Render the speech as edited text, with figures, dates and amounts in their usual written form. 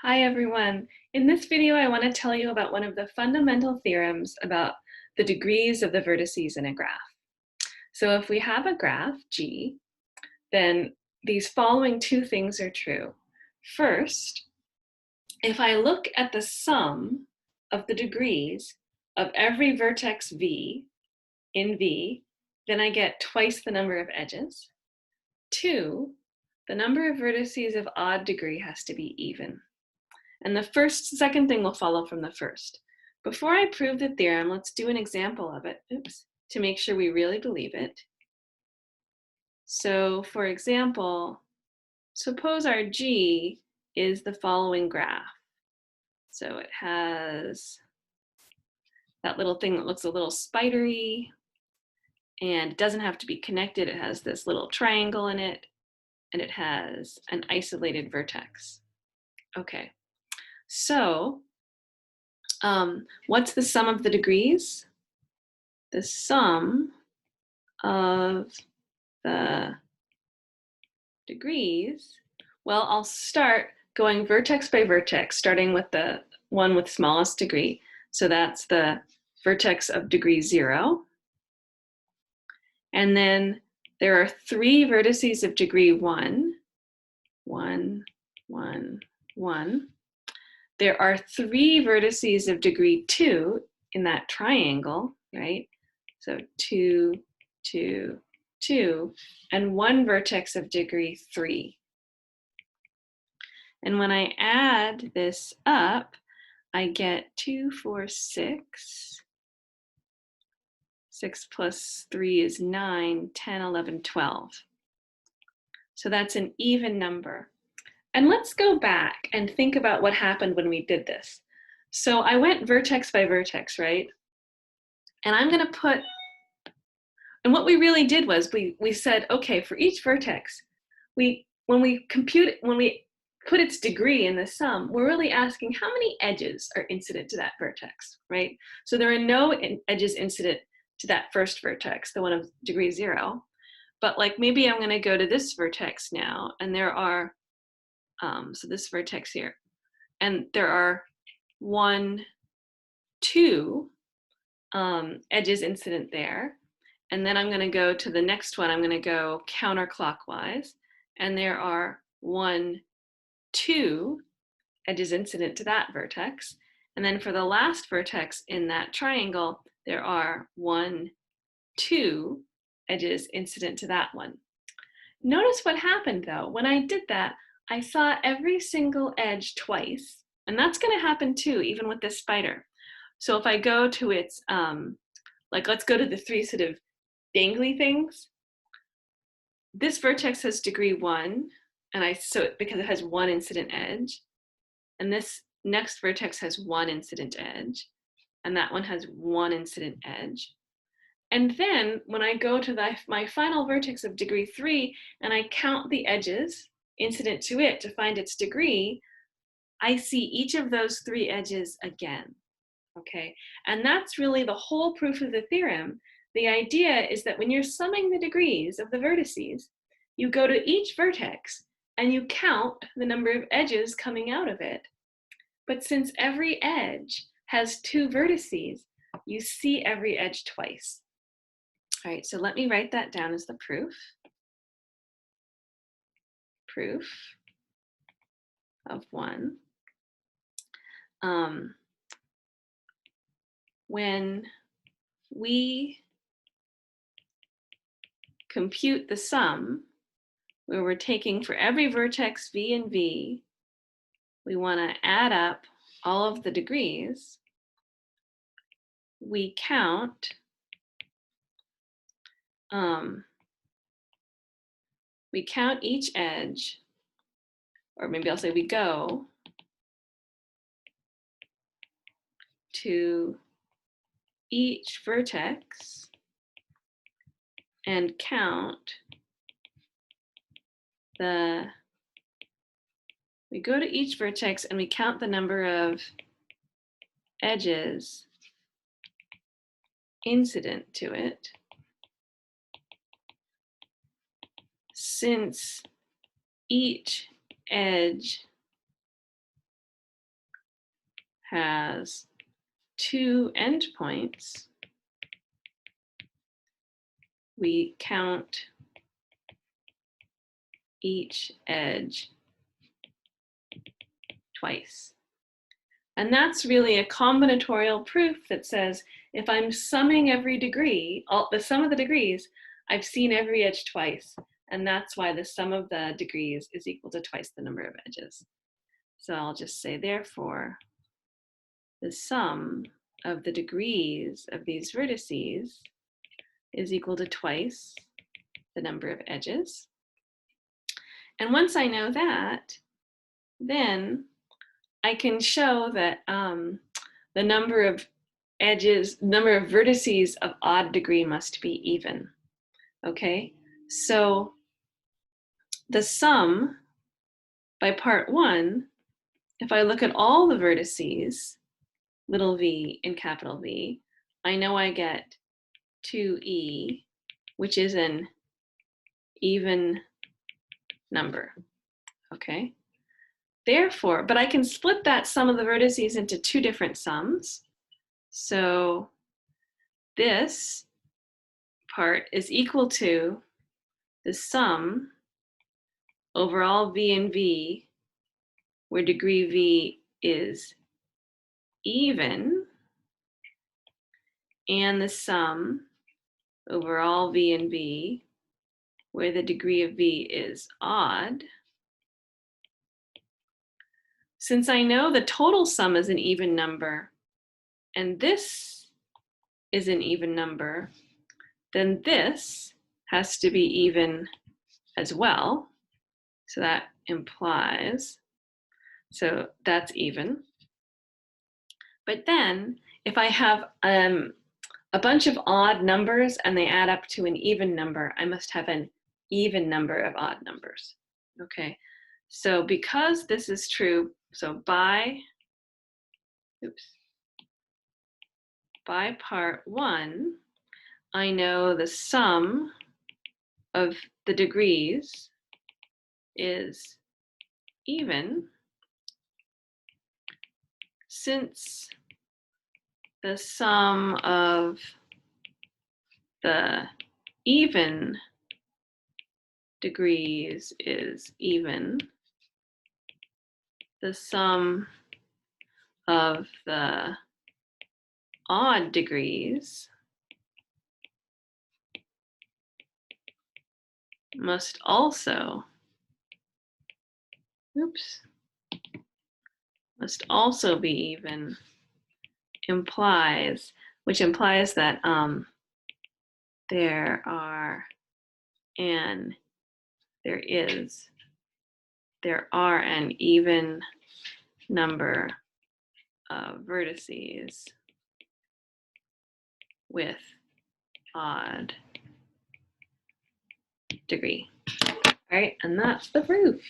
Hi everyone. In this video, I want to tell you about one of the fundamental theorems about the degrees of the vertices in a graph. So if we have a graph, G, then these following two things are true. First, if I look at the sum of the degrees of every vertex V in V, then I get twice the number of edges. Two, the number of vertices of odd degree has to be even. And the second thing will follow from the first. Before I prove the theorem, let's do an example of it, to make sure we really believe it. So for example, suppose our G is the following graph. So it has that little thing that looks a little spidery, and it doesn't have to be connected. It has this little triangle in it, and it has an isolated vertex. Okay, so what's the sum of the degrees? The sum of the degrees, well, I'll start going vertex by vertex, starting with the one with smallest degree. So that's the vertex of degree 0. And then there are 3 vertices of degree 1. 1, 1, 1. There are 3 vertices of degree 2 in that triangle, right? So 2, 2, 2, and 1 vertex of degree 3. And when I add this up, I get 2, 4, 6. 6 plus 3 is 9, 10, 11, 12. So that's an even number. And let's go back and think about what happened when we did this. So I went vertex by vertex, right? And I'm going to put, and what we really did was we said, okay, for each vertex, when we put its degree in the sum, we're really asking how many edges are incident to that vertex, right? So there are no edges incident to that first vertex, the one of degree 0. But like maybe I'm going to go to this vertex now, and there are, so this vertex here, and there are 1, 2 edges incident there. And then I'm going to go to the next one. I'm going to go counterclockwise. And there are 1, 2 edges incident to that vertex. And then for the last vertex in that triangle, there are 1, 2 edges incident to that one. Notice what happened though. When I did that, I saw every single edge twice. And that's going to happen too, even with this spider. So if I go to its, like let's go to the 3 sort of dangly things. This vertex has degree 1, and because it has 1 incident edge, and this next vertex has 1 incident edge, and that one has 1 incident edge. And then when I go to my final vertex of degree 3 and I count the edges incident to it to find its degree, I see each of those 3 edges again. Okay, and that's really the whole proof of the theorem. The idea is that when you're summing the degrees of the vertices, you go to each vertex and you count the number of edges coming out of it. But since every edge has 2 vertices, you see every edge twice. All right, so let me write that down as the proof. Proof of 1. When we compute the sum, where we're taking for every vertex V and V, we want to add up all of the degrees. We count each edge, or maybe I'll say we go to each vertex and count we go to each vertex and we count the number of edges incident to it, since each edge has 2 endpoints, we count each edge twice. And that's really a combinatorial proof that says if I'm summing every degree, the sum of the degrees, I've seen every edge twice. And that's why the sum of the degrees is equal to twice the number of edges. So I'll just say, therefore, the sum of the degrees of these vertices is equal to twice the number of edges. And once I know that, then I can show that the number of vertices of odd degree must be even. Okay, so the sum by part 1, if I look at all the vertices, little v and capital V, I know I get 2e, which is an even number. Okay, therefore, but I can split that sum of the vertices into 2 different sums. So this part is equal to the sum over all v and v, where degree v is even, and the sum over all v and v, where the degree of v is odd. Since I know the total sum is an even number, and this is an even number, then this has to be even as well. So that implies, so that's even. But then if I have a bunch of odd numbers and they add up to an even number, I must have an even number of odd numbers. Okay, so because this is true, so by part 1, I know the sum of the degrees is even, since the sum of the even degrees is even, the sum of the odd degrees must also, must also be even, which implies that there are an even number of vertices with odd degree. All right, and that's the proof.